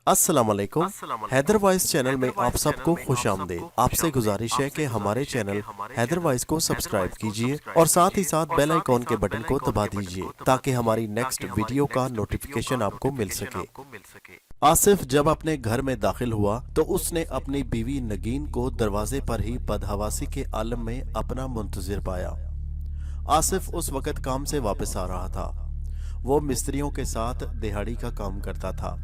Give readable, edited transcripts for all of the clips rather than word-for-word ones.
अस्सलाम वालेकुम। Haider voice channel में आप सबको खुश आमदीद। आपसे गुजारिश है कि हमारे चैनल हैदर वॉइस को सब्सक्राइब कीजिए और साथ ही साथ बेल आइकॉन के बटन को दबा दीजिए ताकि हमारी नेक्स्ट वीडियो का नोटिफिकेशन आपको मिल सके। आसिफ जब अपने घर में दाखिल हुआ तो उसने अपनी बीवी नगीन को दरवाजे पर ही बदहवासी के आलम में अपना मुंतजिर पाया। आसिफ उस वक्त काम से वापस आ रहा था। वो मिस्त्रियों के साथ दिहाड़ी का काम करता था।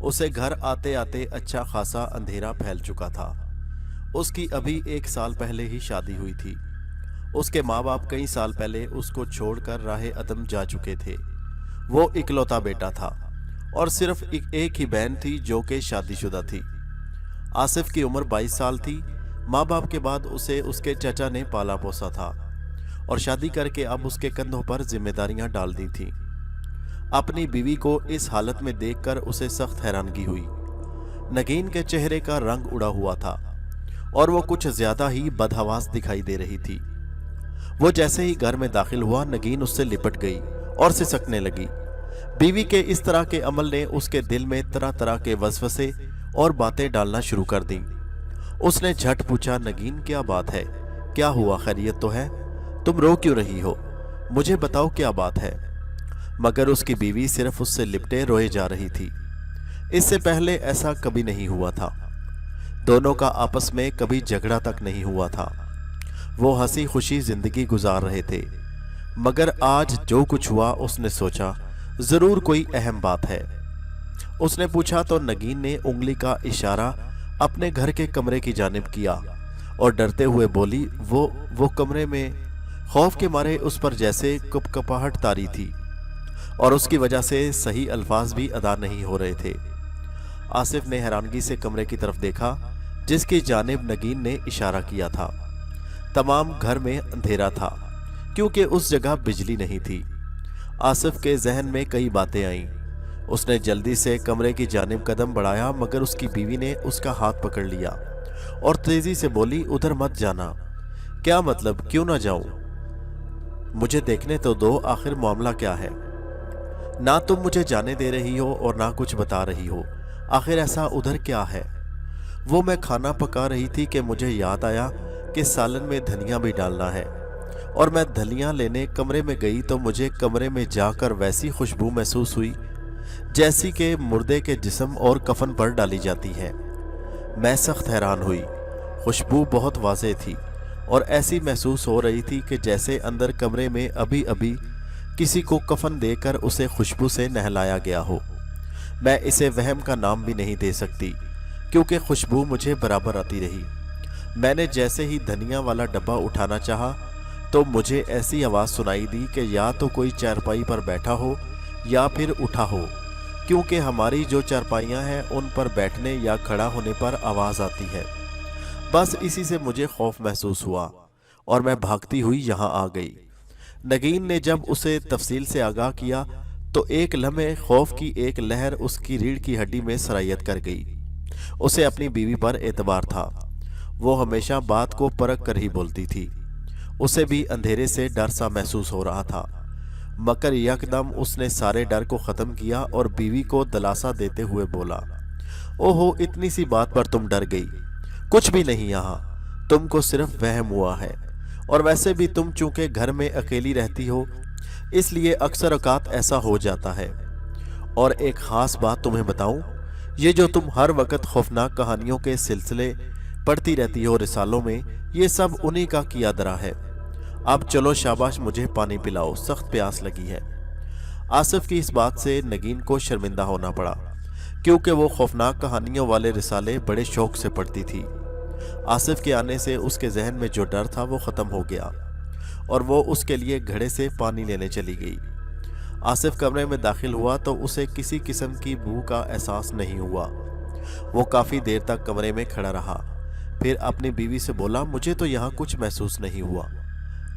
उसे घर आते आते अच्छा खासा अंधेरा फैल चुका था। उसकी अभी 1 साल पहले ही शादी हुई थी। उसके माँ बाप कई साल पहले उसको छोड़कर राहे अदम जा चुके थे। वो इकलौता बेटा था और सिर्फ एक ही बहन थी जो कि शादीशुदा थी। आसिफ की उम्र 22 साल थी। माँ बाप के बाद उसे उसके चाचा ने पाला पोसा था और शादी करके अब उसके कंधों पर जिम्मेदारियां डाल दी थीं। अपनी बीवी को इस हालत में देखकर उसे सख्त हैरानगी हुई। नगीन के चेहरे का रंग उड़ा हुआ था और वो कुछ ज्यादा ही बदहवास दिखाई दे रही थी। वो जैसे ही घर में दाखिल हुआ, नगीन उससे लिपट गई और सिसकने लगी। बीवी के इस तरह के अमल ने उसके दिल में तरह तरह के वसवसे और बातें डालना शुरू कर दी। उसने झट पूछा, नगीन क्या बात है? क्या हुआ? खैरियत तो है? तुम रो क्यों रही हो? मुझे बताओ क्या बात है? मगर उसकी बीवी सिर्फ उससे लिपटे रोए जा रही थी। इससे पहले ऐसा कभी नहीं हुआ था। दोनों का आपस में कभी झगड़ा तक नहीं हुआ था। वो हंसी खुशी जिंदगी गुजार रहे थे। मगर आज जो कुछ हुआ उसने सोचा जरूर कोई अहम बात है। उसने पूछा तो नगीन ने उंगली का इशारा अपने घर के कमरे की जानिब किया और डरते हुए बोली, वो कमरे में। खौफ के मारे उस पर जैसे कपकपाहट तारी थी और उसकी वजह से सही अल्फाज भी अदा नहीं हो रहे थे। आसिफ ने हैरानगी से कमरे की तरफ देखा जिसकी जानिब नगीन ने इशारा किया था। तमाम घर में अंधेरा था क्योंकि उस जगह बिजली नहीं थी। आसिफ के जहन में कई बातें आईं। उसने जल्दी से कमरे की जानिब कदम बढ़ाया मगर उसकी बीवी ने उसका हाथ पकड़ लिया और तेजी से बोली, उधर मत जाना। क्या मतलब? क्यों ना जाऊं? मुझे देखने तो दो, आखिर मामला क्या है? ना तुम मुझे जाने दे रही हो और ना कुछ बता रही हो। आखिर ऐसा उधर क्या है? वो मैं खाना पका रही थी कि मुझे याद आया कि सालन में धनिया भी डालना है और मैं धनिया लेने कमरे में गई तो मुझे कमरे में जाकर वैसी खुशबू महसूस हुई जैसी कि मुर्दे के जिस्म और कफन पर डाली जाती है। मैं सख्त हैरान हुई। खुशबू बहुत वाज़ेह थी और ऐसी महसूस हो रही थी कि जैसे अंदर कमरे में अभी अभी किसी को कफन देकर उसे खुशबू से नहलाया गया हो। मैं इसे वहम का नाम भी नहीं दे सकती क्योंकि खुशबू मुझे बराबर आती रही। मैंने जैसे ही धनिया वाला डब्बा उठाना चाहा तो मुझे ऐसी आवाज़ सुनाई दी कि या तो कोई चारपाई पर बैठा हो या फिर उठा हो, क्योंकि हमारी जो चारपाइयाँ हैं उन पर बैठने या खड़ा होने पर आवाज़ आती है। बस इसी से मुझे खौफ महसूस हुआ और मैं भागती हुई यहाँ आ गई। नगीन ने जब उसे तफसील से आगाह किया तो एक लम्हे खौफ की एक लहर उसकी रीढ़ की हड्डी में सरायत कर गई। उसे अपनी बीवी पर एतबार था। वो हमेशा बात को परख कर ही बोलती थी। उसे भी अंधेरे से डर सा महसूस हो रहा था। मगर यकदम उसने सारे डर को ख़त्म किया और बीवी को दिलासा देते हुए बोला, ओहो, इतनी सी बात पर तुम डर गई? कुछ भी नहीं, यहाँ तुमको सिर्फ वहम हुआ है और वैसे भी तुम चूंकि घर में अकेली रहती हो इसलिए अक्सर औकात ऐसा हो जाता है। और एक ख़ास बात तुम्हें बताऊं, ये जो तुम हर वक्त खौफनाक कहानियों के सिलसिले पढ़ती रहती हो रिसालों में, ये सब उन्हीं का किया दरा है। अब चलो शाबाश, मुझे पानी पिलाओ, सख्त प्यास लगी है। आसिफ की इस बात से नगीन को शर्मिंदा होना पड़ा क्योंकि वो खौफनाक कहानियों वाले रिसाले बड़े शौक से पढ़ती थी। आसिफ के आने से उसके जहन में जो डर था वो ख़त्म हो गया और वो उसके लिए घड़े से पानी लेने चली गई। आसिफ कमरे में दाखिल हुआ तो उसे किसी किस्म की बू का एहसास नहीं हुआ। वो काफ़ी देर तक कमरे में खड़ा रहा, फिर अपनी बीवी से बोला, मुझे तो यहाँ कुछ महसूस नहीं हुआ।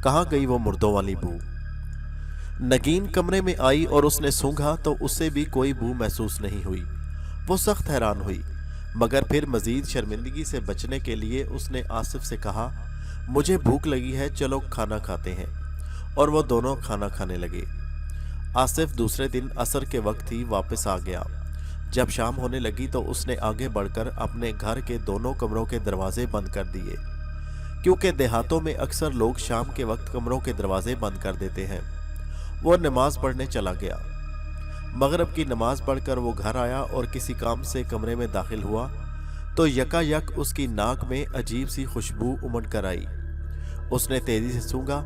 कहाँ गई वो मुर्दों वाली बू? नगीन कमरे में आई और उसने सूंघा तो उससे भी कोई बू महसूस नहीं हुई। वो सख्त हैरान हुई मगर फिर मजीद शर्मिंदगी से बचने के लिए उसने आसिफ से कहा, मुझे भूख लगी है, चलो खाना खाते हैं। और वो दोनों खाना खाने लगे। आसिफ दूसरे दिन असर के वक्त ही वापस आ गया। जब शाम होने लगी तो उसने आगे बढ़कर अपने घर के दोनों कमरों के दरवाजे बंद कर दिए, क्योंकि देहातों में अक्सर लोग शाम के वक्त कमरों के दरवाजे बंद कर देते हैं। वो नमाज पढ़ने चला गया। मगरिब की नमाज पढ़कर वो घर आया और किसी काम से कमरे में दाखिल हुआ तो यकायक उसकी नाक में अजीब सी खुशबू उमड़ कर आई। उसने तेजी से सूंघा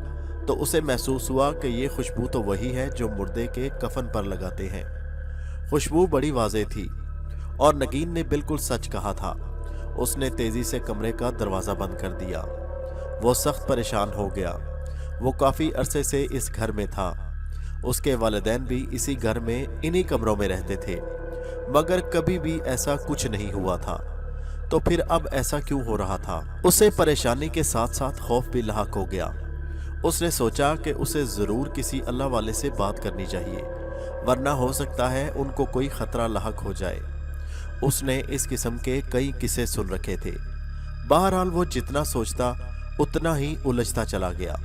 तो उसे महसूस हुआ कि ये खुशबू तो वही है जो मुर्दे के कफन पर लगाते हैं। खुशबू बड़ी वाज़ेह थी और नगीन ने बिल्कुल सच कहा था। उसने तेजी से कमरे का दरवाज़ा बंद कर दिया। वो सख्त परेशान हो गया। वो काफ़ी अरसे से इस घर में था। उसके वालिदैन भी इसी घर में इन्हीं कमरों में रहते थे, मगर कभी भी ऐसा कुछ नहीं हुआ था। तो फिर अब ऐसा क्यों हो रहा था? उसे परेशानी के साथ साथ खौफ भी लाहक हो गया। उसने सोचा कि उसे ज़रूर किसी अल्लाह वाले से बात करनी चाहिए, वरना हो सकता है उनको कोई ख़तरा लाहक हो जाए। उसने इस किस्म के कई किस्से सुन रखे थे। बहरहाल वो जितना सोचता उतना ही उलझता चला गया।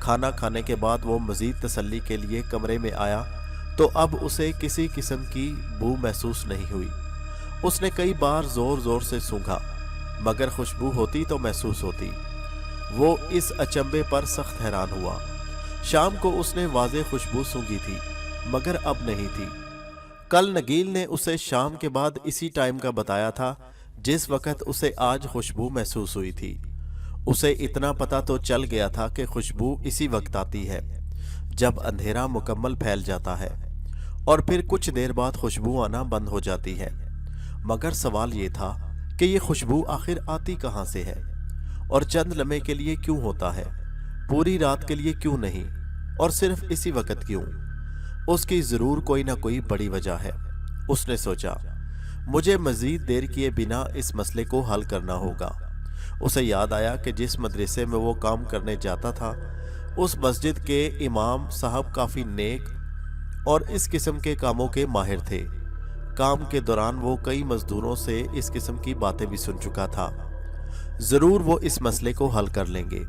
खाना खाने के बाद वो मज़ीद तसल्ली के लिए कमरे में आया तो अब उसे किसी किस्म की बू महसूस नहीं हुई। उसने कई बार ज़ोर ज़ोर से सूंघा, मगर खुशबू होती तो महसूस होती। वो इस अचंभे पर सख्त हैरान हुआ। शाम को उसने वाज़ेह खुशबू सूंघी थी, मगर अब नहीं थी। कल नगील ने उसे शाम के बाद इसी टाइम का बताया था जिस वक़्त उसे आज खुशबू महसूस हुई थी। उसे इतना पता तो चल गया था कि खुशबू इसी वक्त आती है जब अंधेरा मुकम्मल फैल जाता है और फिर कुछ देर बाद खुशबू आना बंद हो जाती है। मगर सवाल ये था कि ये खुशबू आखिर आती कहाँ से है और चंद लम्हे के लिए क्यों होता है, पूरी रात के लिए क्यों नहीं, और सिर्फ इसी वक्त क्यों? उसकी ज़रूर कोई ना कोई बड़ी वजह है। उसने सोचा, मुझे मज़ीद देर किए बिना इस मसले को हल करना होगा। उसे याद आया कि जिस मदरसे में वो काम करने जाता था उस मस्जिद के इमाम साहब काफ़ी नेक और इस किस्म के कामों के माहिर थे। काम के दौरान वो कई मजदूरों से इस किस्म की बातें भी सुन चुका था। ज़रूर वो इस मसले को हल कर लेंगे।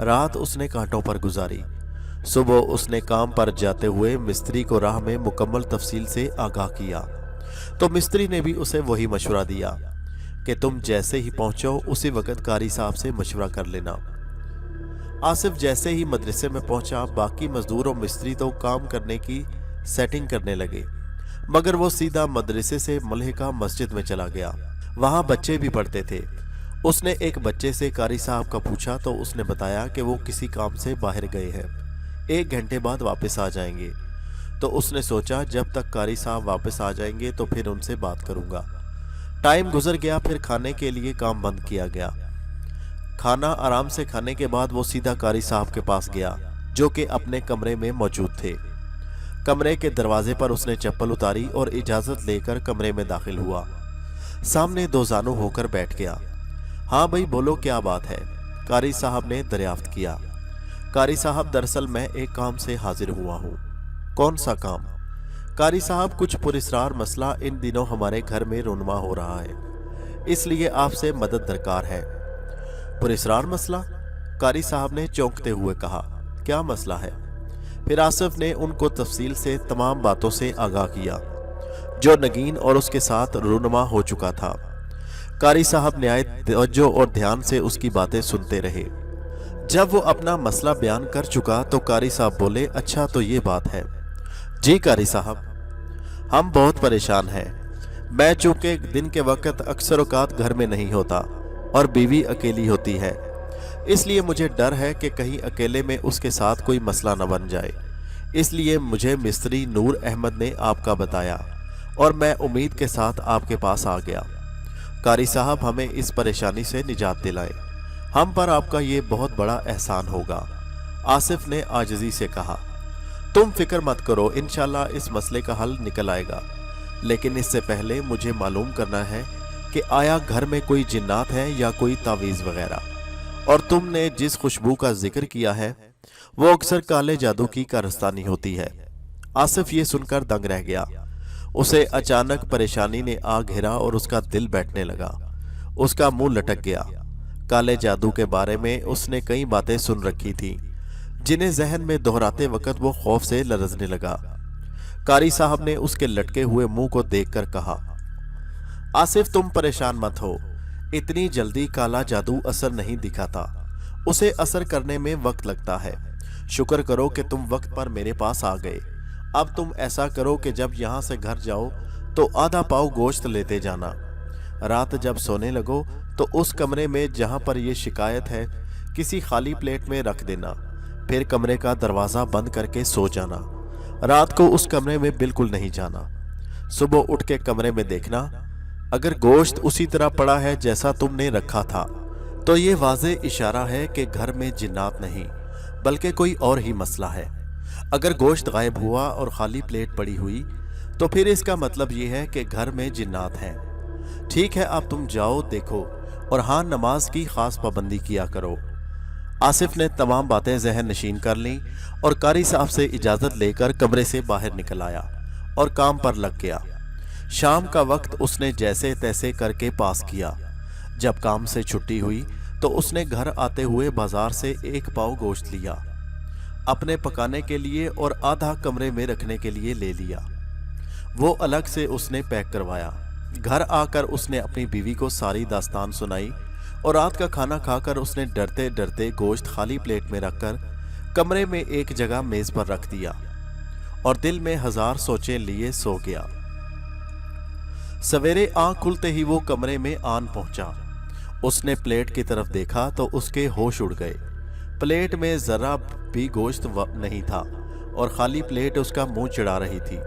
रात उसने कांटों पर गुजारी। सुबह उसने काम पर जाते हुए मिस्त्री को राह में मुकम्मल तफसील से आगाह किया तो मिस्त्री ने भी उसे वही मशवरा दिया कि तुम जैसे ही पहुंचो उसी वक्त कारी साहब से मशवरा कर लेना। आसिफ जैसे ही मदरसे में पहुंचा, बाकी मजदूर और मिस्त्री तो काम करने की सेटिंग करने लगे, मगर वो सीधा मदरसे से मलहिका मस्जिद में चला गया। वहां बच्चे भी पढ़ते थे। उसने एक बच्चे से कारी साहब का पूछा तो उसने बताया कि वो किसी काम से बाहर गए हैं, 1 घंटे बाद वापस आ जाएंगे। तो उसने सोचा जब तक कारी साहब वापस आ जाएंगे तो फिर उनसे बात करूंगा। टाइम गुजर गया, फिर खाने के लिए काम बंद किया गया। खाना आराम से खाने के बाद वो सीधा कारी साहब के पास गया जो कि अपने कमरे में मौजूद थे। कमरे के दरवाजे पर उसने चप्पल उतारी और इजाज़त लेकर कमरे में दाखिल हुआ। सामने दोजानू होकर बैठ गया। हाँ भाई बोलो, क्या बात है? कारी साहब ने दरियाफ्त किया। कारी साहब, दरअसल मैं एक काम से हाजिर हुआ हूँ। कौन सा काम? कारी साहब, कुछ पुरस्रार मसला इन दिनों हमारे घर में रुनमा हो रहा है, इसलिए आपसे मदद दरकार है। पुरस्रार मसला? कारी साहब ने चौंकते हुए कहा, क्या मसला है? फिर आसिफ ने उनको तफसील से तमाम बातों से आगाह किया जो नगीन और उसके साथ रुनमा हो चुका था। कारी साहब नहायत तवज्जो और ध्यान से उसकी बातें सुनते रहे। जब वो अपना मसला बयान कर चुका तो कारी साहब बोले, अच्छा तो ये बात है। जी कारी साहब, हम बहुत परेशान हैं। मैं चूँकि दिन के वक्त अक्सर औकात घर में नहीं होता और बीवी अकेली होती है, इसलिए मुझे डर है कि कहीं अकेले में उसके साथ कोई मसला न बन जाए। इसलिए मुझे मिस्त्री नूर अहमद ने आपका बताया और मैं उम्मीद के साथ आपके पास आ गया। कारी साहब, हमें इस परेशानी से निजात दिलाएं। हम पर आपका ये बहुत बड़ा एहसान होगा। आसिफ ने आजिज़ी से कहा, तुम फिक्र मत करो, इंशाल्लाह इस मसले का हल निकल आएगा। लेकिन इससे पहले मुझे मालूम करना है कि आया घर में कोई जिन्नात है या कोई तावीज़ वगैरह। और तुमने जिस खुशबू का जिक्र किया है वो अक्सर काले जादू की कारस्तानी होती है। आसिफ ये सुनकर दंग रह गया। उसे अचानक परेशानी ने आ घेरा और उसका दिल बैठने लगा। उसका मुंह लटक गया। काले जादू के बारे में उसने कई बातें सुन रखी थी जिन्हें जहन में दोहराते वक्त वो खौफ से लरजने लगा। कारी साहब ने उसके लटके हुए मुंह को देखकर कहा, आसिफ तुम परेशान मत हो, इतनी जल्दी काला जादू असर नहीं दिखाता, उसे असर करने में वक्त लगता है। शुक्र करो कि तुम वक्त पर मेरे पास आ गए। अब तुम ऐसा करो कि जब यहाँ से घर जाओ तो आधा पाव गोश्त लेते जाना। रात जब सोने लगो तो उस कमरे में जहाँ पर ये शिकायत है किसी खाली प्लेट में रख देना, फिर कमरे का दरवाज़ा बंद करके सो जाना। रात को उस कमरे में बिल्कुल नहीं जाना। सुबह उठ के कमरे में देखना, अगर गोश्त उसी तरह पड़ा है जैसा तुमने रखा था तो ये वाज़े इशारा है कि घर में जिन्नात नहीं बल्कि कोई और ही मसला है। अगर गोश्त गायब हुआ और खाली प्लेट पड़ी हुई तो फिर इसका मतलब ये है कि घर में जिन्नात हैं। ठीक है, अब तुम जाओ देखो, और हाँ, नमाज की खास पाबंदी किया करो। आसिफ ने तमाम बातें जहन नशीन कर लीं और कारी साहब से इजाज़त लेकर कमरे से बाहर निकल आया और काम पर लग गया। शाम का वक्त उसने जैसे तैसे करके पास किया। जब काम से छुट्टी हुई तो उसने घर आते हुए बाजार से एक पाव गोश्त लिया, अपने पकाने के लिए और आधा कमरे में रखने के लिए ले लिया। वो अलग से उसने पैक करवाया। घर आकर उसने अपनी बीवी को सारी दास्तान सुनाई और रात का खाना खाकर उसने डरते डरते गोश्त खाली प्लेट में रखकर कमरे में एक जगह मेज पर रख दिया और दिल में हजार सोचें लिए सो गया। सवेरे आंख खुलते ही वो कमरे में आन पहुंचा। उसने प्लेट की तरफ देखा तो उसके होश उड़ गए। प्लेट में जरा भी गोश्त नहीं था और खाली प्लेट उसका मुंह चिढ़ा रही थी।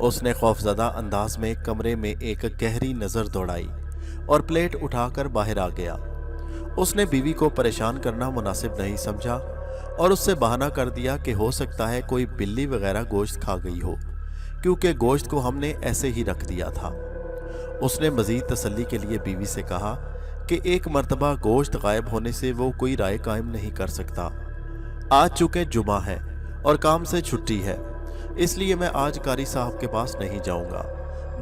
उसने खौफजदा अंदाज में कमरे में एक गहरी नजर दौड़ाई और प्लेट उठाकर बाहर आ गया। उसने बीवी को परेशान करना मुनासिब नहीं समझा और उससे बहाना कर दिया कि हो सकता है कोई बिल्ली वगैरह गोश्त खा गई हो, क्योंकि गोश्त को हमने ऐसे ही रख दिया था। उसने मजीद तसल्ली के लिए बीवी से कहा कि एक मर्तबा गोश्त गायब होने से वो कोई राय कायम नहीं कर सकता। आज चूंकि जुमा है और काम से छुट्टी है, इसलिए मैं आज कारी साहब के पास नहीं जाऊंगा,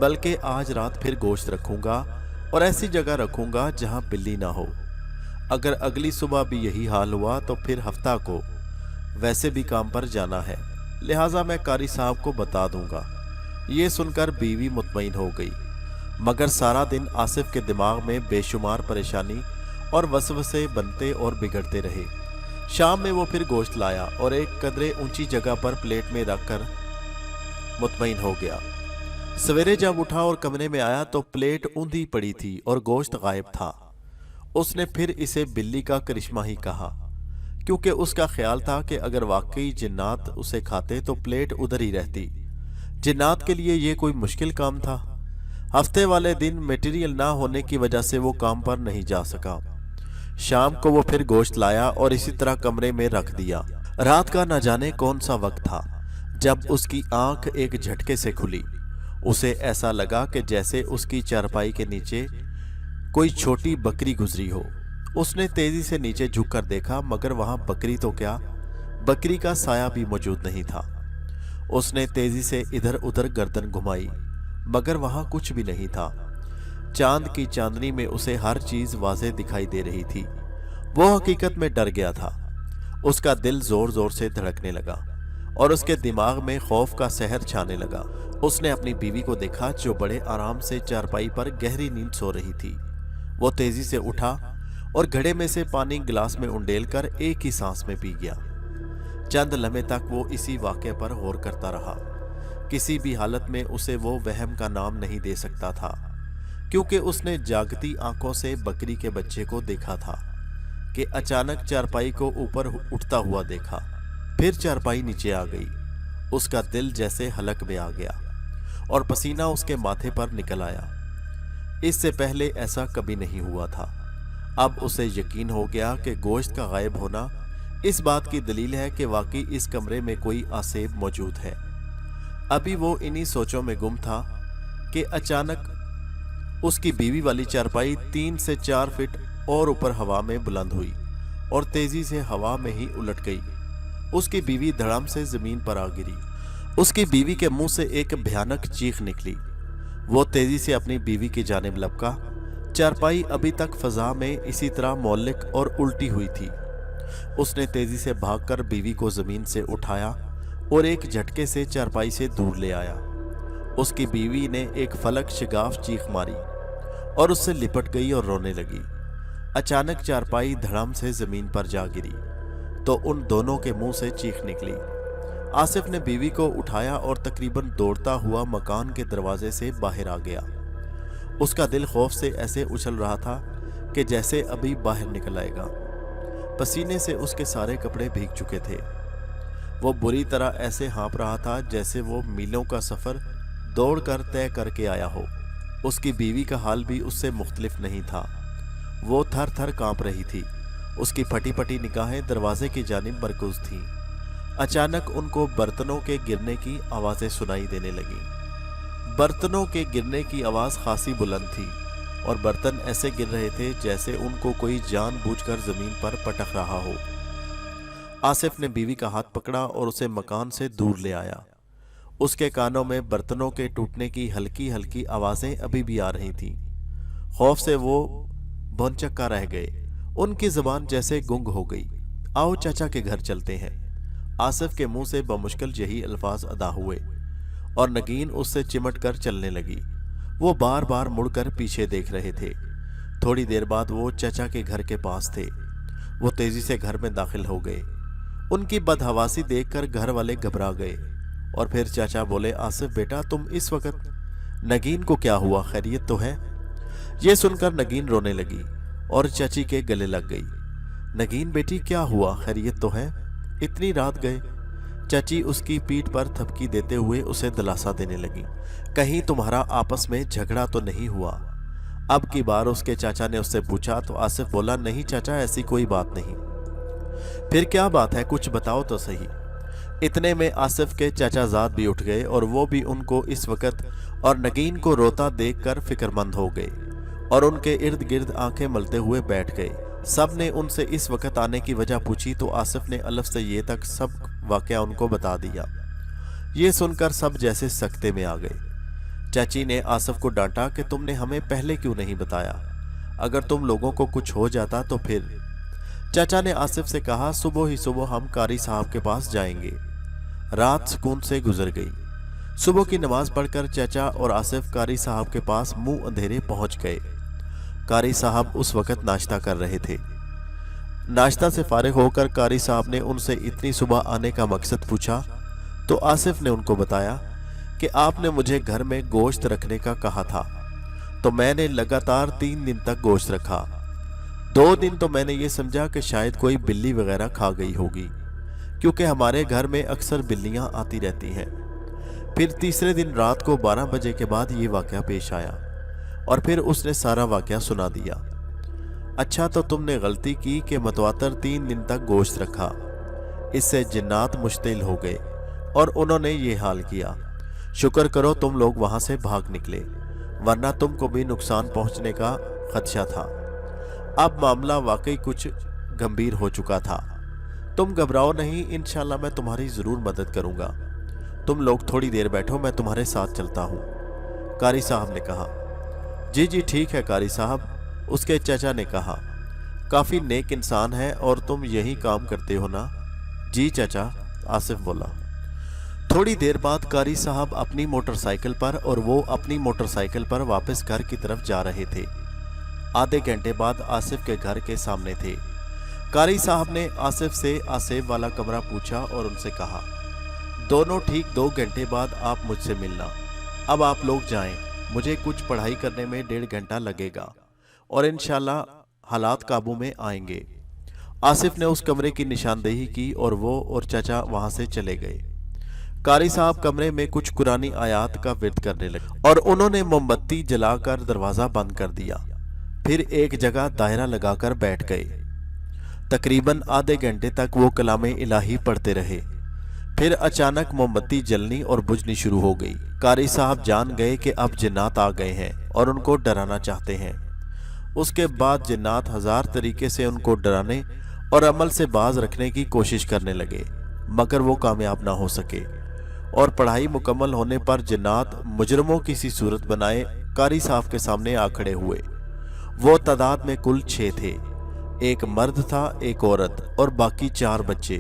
बल्कि आज रात फिर गोश्त रखूंगा और ऐसी जगह रखूंगा जहां बिल्ली ना हो। अगर अगली सुबह भी यही हाल हुआ तो फिर हफ्ता को वैसे भी काम पर जाना है, लिहाजा मैं कारी साहब को बता दूंगा। ये सुनकर बीवी मुतमईन हो गई, मगर सारा दिन आसिफ के दिमाग में बेशुमार परेशानी और वसवसे बनते और बिगड़ते रहे। शाम में वो फिर गोश्त लाया और एक कदरे ऊंची जगह पर प्लेट में रखकर मुतमईन हो गया। सवेरे जब उठा और कमरे में आया तो प्लेट ऊंधी पड़ी थी और गोश्त गायब था। उसने फिर इसे बिल्ली का करिश्मा ही कहा, क्योंकि उसका ख्याल था कि अगर वाकई जिन्नात उसे खाते तो प्लेट उधर ही रहती। जिन्नात के लिए ये कोई मुश्किल काम था। हफ्ते वाले दिन मटेरियल ना होने की वजह से वो काम पर नहीं जा सका। शाम को वो फिर गोश्त लाया और इसी तरह कमरे में रख दिया। रात का न जाने कौन सा वक्त था जब उसकी आंख एक झटके से खुली। उसे ऐसा लगा कि जैसे उसकी चारपाई के नीचे कोई छोटी बकरी गुजरी हो। उसने तेजी से नीचे झुककर देखा, मगर वहां बकरी तो क्या, बकरी का साया भी मौजूद नहीं था। उसने तेजी से इधर उधर गर्दन घुमाई, मगर वहां कुछ भी नहीं था। चांद की चांदनी में उसे हर चीज वाज़ेह दिखाई दे रही थी। वो हकीकत में डर गया था। उसका दिल जोर जोर से धड़कने लगा और उसके दिमाग में खौफ का सहर छाने लगा। उसने अपनी बीवी को देखा जो बड़े आराम से चारपाई पर गहरी नींद सो रही थी। वो तेजी से उठा और घड़े में से पानी गिलास में उंडेल कर एक ही सांस में पी गया। चंद लम्हे तक वो इसी वाक़े पर गौर करता रहा। किसी भी हालत में उसे वो वहम का नाम नहीं दे सकता था, क्योंकि उसने जागती आंखों से बकरी के बच्चे को देखा था कि अचानक चारपाई को ऊपर उठता हुआ देखा। फिर चारपाई नीचे आ गई। उसका दिल जैसे हलक में आ गया और पसीना उसके माथे पर निकल आया। इससे पहले ऐसा कभी नहीं हुआ था। अब उसे यकीन हो गया कि गोश्त का गायब होना इस बात की दलील है कि वाकई इस कमरे में कोई आसेब मौजूद है। अभी वो इन्हीं सोचों में गुम था कि अचानक उसकी बीवी वाली चारपाई 3 से 4 फीट और ऊपर हवा में बुलंद हुई और तेजी से हवा में ही उलट गई। उसकी बीवी धड़ाम से जमीन पर आ गिरी। उसकी बीवी के मुंह से एक भयानक चीख निकली। वो तेजी से अपनी बीवी की जानिब लपका। चारपाई अभी तक फजा में इसी तरह मौलिक और उल्टी हुई थी। उसने तेजी से भागकर बीवी को जमीन से उठाया और एक झटके से चारपाई से दूर ले आया। उसकी बीवी ने एक फलक शिगाफ चीख मारी और उससे लिपट गई और रोने लगी। अचानक चारपाई धड़ाम से जमीन पर जा गिरी तो उन दोनों के मुंह से चीख निकली। आसिफ ने बीवी को उठाया और तकरीबन दौड़ता हुआ मकान के दरवाजे से बाहर आ गया। उसका दिल खौफ से ऐसे उछल रहा था कि जैसे अभी बाहर निकल आएगा। पसीने से उसके सारे कपड़े भीग चुके थे। वो बुरी तरह ऐसे हाँप रहा था जैसे वो मीलों का सफ़र दौड़कर तय करके आया हो। उसकी बीवी का हाल भी उससे मुख्तलिफ नहीं था। वो थर थर काँप रही थी। उसकी फटी फटी निगाहें दरवाजे की जानिब मरकूज थीं। अचानक उनको बर्तनों के गिरने की आवाज़ें सुनाई देने लगीं। बर्तनों के गिरने की आवाज़ खासी बुलंद थी और बर्तन ऐसे गिर रहे थे जैसे उनको कोई जानबूझकर ज़मीन पर पटक रहा हो। आसिफ ने बीवी का हाथ पकड़ा और उसे मकान से दूर ले आया। उसके कानों में बर्तनों के टूटने की हल्की हल्की आवाज़ें अभी भी आ रही थीं। खौफ से वो भौंचक्का रह गए। उनकी ज़बान जैसे गुंग हो गई। आओ चाचा के घर चलते हैं। आसिफ के मुंह से बमुश्किल यही अल्फाज अदा हुए और नगीन उससे चिमट कर चलने लगी। वो बार बार मुड़कर पीछे देख रहे थे। थोड़ी देर बाद वो चाचा के घर के पास थे। वो तेजी से घर में दाखिल हो गए। उनकी बदहवासी देखकर घर वाले घबरा गए और फिर चाचा बोले, आसिफ बेटा तुम इस वक्त, नगीन को क्या हुआ, खैरियत तो है? ये सुनकर नगीन रोने लगी और चाची के गले लग गई। नगीन बेटी क्या हुआ, खैरियत तो है? इतनी रात गए? चाची उसकी पीठ पर थपकी देते हुए उसे दिलासा देने लगी। कहीं तुम्हारा आपस में झगड़ा तो नहीं हुआ? अब की बार उसके चाचा ने उससे पूछा तो आसिफ बोला, नहीं चाचा ऐसी कोई बात नहीं। फिर क्या बात है, कुछ बताओ तो सही। इतने में आसिफ के चाचाजाद भी उठ गए और वो भी उनको इस वक्त और नगीन को रोता देखकर फिक्रमंद हो गए और उनके इर्द गिर्द आंखें मलते हुए बैठ गए। सब ने उनसे इस वक्त आने की वजह पूछी तो आसिफ ने अलफ से ये तक सब वाकया उनको बता दिया। ये सुनकर सब जैसे सकते में आ गए। चाची ने आसिफ को डांटा कि तुमने हमें पहले क्यों नहीं बताया? अगर तुम लोगों को कुछ हो जाता तो फिर? चाचा ने आसिफ से कहा, सुबह ही सुबह हम कारी साहब के पास जाएंगे। रात सुकून से गुजर गई। सुबह की नमाज पढ़कर चाचा और आसिफ कारी साहब के पास मुंह अंधेरे पहुंच गए। कारी साहब उस वक्त नाश्ता कर रहे थे। नाश्ता से फारिग होकर कारी साहब ने उनसे इतनी सुबह आने का मकसद पूछा तो आसिफ ने उनको बताया कि आपने मुझे घर में गोश्त रखने का कहा था, तो मैंने लगातार 3 दिन तक गोश्त रखा। 2 दिन तो मैंने ये समझा कि शायद कोई बिल्ली वगैरह खा गई होगी, क्योंकि हमारे घर में अक्सर बिल्लियां आती रहती हैं। फिर तीसरे दिन रात को 12 बजे के बाद ये वाकया पेश आया और फिर उसने सारा वाकया सुना दिया। अच्छा, तो तुमने गलती की कि मतवातर 3 दिन तक गोश्त रखा। इससे जिन्नात मुश्तिल हो गए और उन्होंने ये हाल किया। शुक्र करो तुम लोग वहां से भाग निकले, वरना तुमको भी नुकसान पहुंचने का खदशा था। अब मामला वाकई कुछ गंभीर हो चुका था। तुम घबराओ नहीं, इंशाल्लाह मैं तुम्हारी ज़रूर मदद करूंगा। तुम लोग थोड़ी देर बैठो, मैं तुम्हारे साथ चलता हूँ। कारी साहब ने कहा। जी जी ठीक है कारी साहब, उसके चाचा ने कहा। काफ़ी नेक इंसान है और तुम यही काम करते हो ना? जी चाचा, आसिफ बोला। थोड़ी देर बाद कारी साहब अपनी मोटरसाइकिल पर और वो अपनी मोटरसाइकिल पर वापस घर की तरफ जा रहे थे। आधे घंटे बाद आसिफ के घर के सामने थे। कारी साहब ने आसिफ से आसेब वाला कमरा पूछा और उनसे कहा, दोनों ठीक 2 घंटे बाद आप मुझसे मिलना। अब आप लोग जाएं, मुझे कुछ पढ़ाई करने में 1.5 घंटा लगेगा और इंशाल्लाह हालात काबू में आएंगे। आसिफ ने उस कमरे की निशानदेही की और वो और चाचा वहां से चले गए। कारी साहब कमरे में कुछ कुरानी आयात का विर्द करने लगे और उन्होंने मोमबत्ती जलाकर दरवाज़ा बंद कर दिया। फिर एक जगह दायरा लगाकर बैठ गए। तकरीबन आधे घंटे तक वो कलामे इलाही पढ़ते रहे। फिर अचानक मोमबत्ती जलनी और बुझनी शुरू हो गई। कारी साहब जान गए कि अब जिन्नात आ गए हैं और उनको डराना चाहते हैं। उसके बाद जिन्नात 1000 तरीके से उनको डराने और अमल से बाज रखने की कोशिश करने लगे, मगर वो कामयाब ना हो सके और पढ़ाई मुकम्मल होने पर जिन्नात मुजरमों की सी सूरत बनाए कारी साहब के सामने आ खड़े हुए। वो तादाद में कुल 6 थे। एक मर्द था, एक औरत और बाकी 4 बच्चे।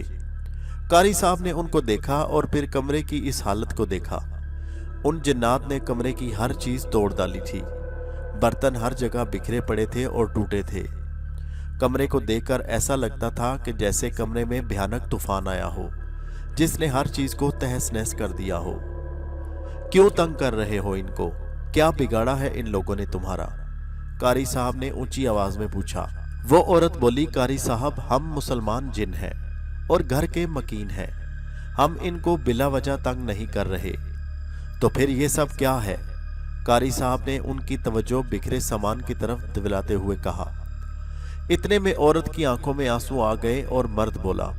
कारी साहब ने उनको देखा और फिर कमरे की इस हालत को देखा। उन जिन्नात ने कमरे की हर चीज तोड़ डाली थी। बर्तन हर जगह बिखरे पड़े थे और टूटे थे। कमरे को देखकर ऐसा लगता था कि जैसे कमरे में भयानक तूफान आया हो जिसने हर चीज को तहस नहस कर दिया हो। क्यों तंग कर रहे हो इनको? क्या बिगाड़ा है इन लोगों ने तुम्हारा? कारी साहब ने ऊंची आवाज में पूछा। वो औरत बोली, कारी साहब, हम मुसलमान जिन हैं और घर के मकीन हैं। हम इनको बिला वजह तंग नहीं कर रहे। तो फिर ये सब क्या है? कारी साहब ने उनकी तवज्जो बिखरे सामान की तरफ दिलाते हुए कहा। इतने में औरत की आंखों में आंसू आ गए और मर्द बोला,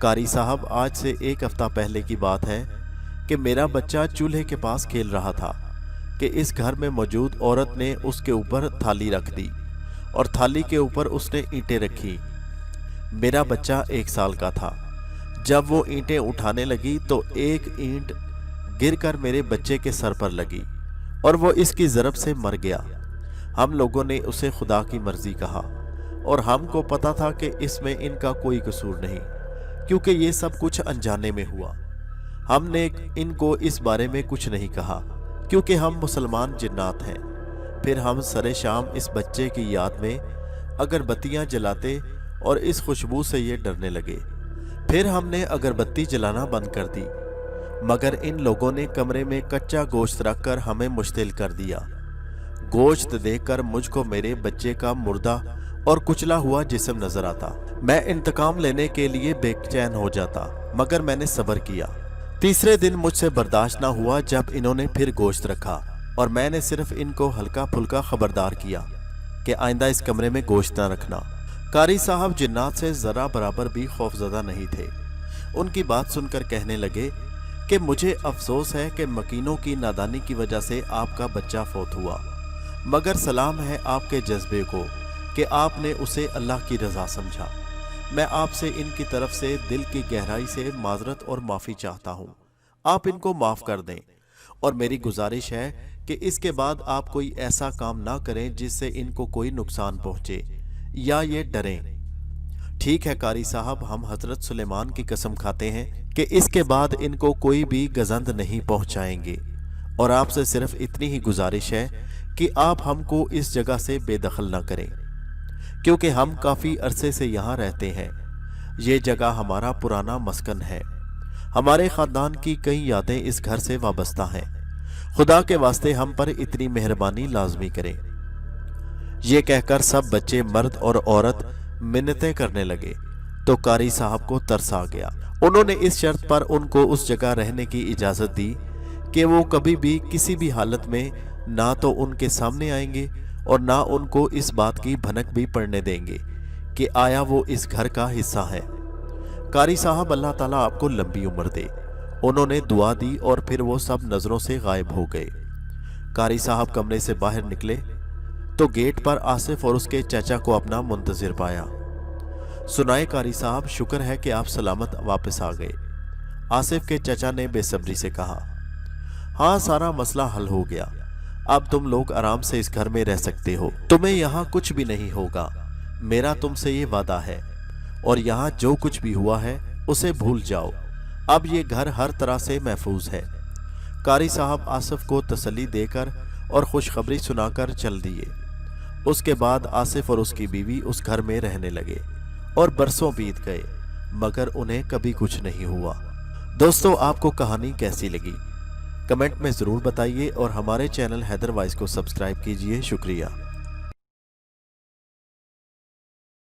कारी साहब, आज से 1 हफ्ता पहले की बात है कि मेरा बच्चा चूल्हे के पास खेल रहा था कि इस घर में मौजूद औरत ने उसके ऊपर थाली रख दी और थाली के ऊपर उसने ईंटें रखी। मेरा बच्चा 1 साल का था। जब वो ईंटें उठाने लगी तो एक ईंट गिरकर मेरे बच्चे के सर पर लगी और वो इसकी ज़रब से मर गया। हम लोगों ने उसे खुदा की मर्जी कहा और हमको पता था कि इसमें इनका कोई कसूर नहीं, क्योंकि ये सब कुछ अनजाने में हुआ। हमने इनको इस बारे में कुछ नहीं कहा क्योंकि हम मुसलमान जिन्नात हैं। फिर हम सरे शाम इस बच्चे की याद में अगरबत्तियां जलाते और इस खुशबू से ये डरने लगे। फिर हमने अगरबत्ती जलाना बंद कर दी, मगर इन लोगों ने कमरे में कच्चा गोश्त रखकर हमें मुश्तिल कर दिया। गोश्त देखकर मुझको मेरे बच्चे का मुर्दा और कुचला हुआ जिस्म नजर आता। मैं इंतकाम लेने के लिए बेचैन हो जाता, मगर मैंने सब्र किया। तीसरे दिन मुझसे बर्दाश्त ना हुआ जब इन्होंने फिर गोश्त रखा और मैंने सिर्फ इनको हल्का फुल्का खबरदार किया कि आइंदा इस कमरे में गोश्त ना रखना। कारी साहब जिन्नात से जरा बराबर भी खौफजदा नहीं थे। उनकी बात सुनकर कहने लगे कि मुझे अफसोस है कि मकीनों की नादानी की वजह से आपका बच्चा फौत हुआ, मगर सलाम है आपके जज्बे को कि आपने उसे अल्लाह की रजा समझा। मैं आपसे इनकी तरफ से दिल की गहराई से माजरत और माफ़ी चाहता हूँ। आप इनको माफ़ कर दें और मेरी गुजारिश है कि इसके बाद आप कोई ऐसा काम ना करें जिससे इनको कोई नुकसान पहुँचे या ये डरें। ठीक है कारी साहब, हम हजरत सुलेमान की कसम खाते हैं कि इसके बाद इनको कोई भी गजंद नहीं पहुँचाएंगे और आपसे सिर्फ इतनी ही गुजारिश है कि आप हमको इस जगह से बेदखल ना करें, क्योंकि हम काफ़ी अरसे से यहाँ रहते हैं। ये जगह हमारा पुराना मस्कन है। हमारे ख़ानदान की कई यादें इस घर से वाबस्ता हैं। खुदा के वास्ते हम पर इतनी मेहरबानी लाजमी करें। ये कहकर सब बच्चे, मर्द और औरत मिन्नतें करने लगे तो कारी साहब को तरस आ गया। उन्होंने इस शर्त पर उनको उस जगह रहने की इजाज़त दी कि वो कभी भी किसी भी हालत में ना तो उनके सामने आएंगे और ना उनको इस बात की भनक भी पड़ने देंगे कि आया वो इस घर का हिस्सा है। कारी साहब, अल्लाह ताला आपको लंबी उम्र दे। उन्होंने दुआ दी और फिर वो सब नज़रों से गायब हो गए। कारी साहब कमरे से बाहर निकले तो गेट पर आसिफ और उसके चाचा को अपना मुंतजिर पाया। सुनाए कारी साहब, शुक्र है कि आप सलामत वापस आ गए। आसिफ के चाचा ने बेसब्री से कहा। हाँ, सारा मसला हल हो गया। अब तुम लोग आराम से इस घर में रह सकते हो। तुम्हें यहाँ कुछ भी नहीं होगा, मेरा तुमसे ये वादा है। और यहाँ जो कुछ भी हुआ है उसे भूल जाओ। अब ये घर हर तरह से महफूज है। कारी साहब आसिफ को तसल्ली देकर और खुशखबरी सुनाकर चल दिए। उसके बाद आसिफ और उसकी बीवी उस घर में रहने लगे और बरसों बीत गए, मगर उन्हें कभी कुछ नहीं हुआ। दोस्तों, आपको कहानी कैसी लगी कमेंट में ज़रूर बताइए और हमारे चैनल हैदर वॉइस को सब्सक्राइब कीजिए। शुक्रिया।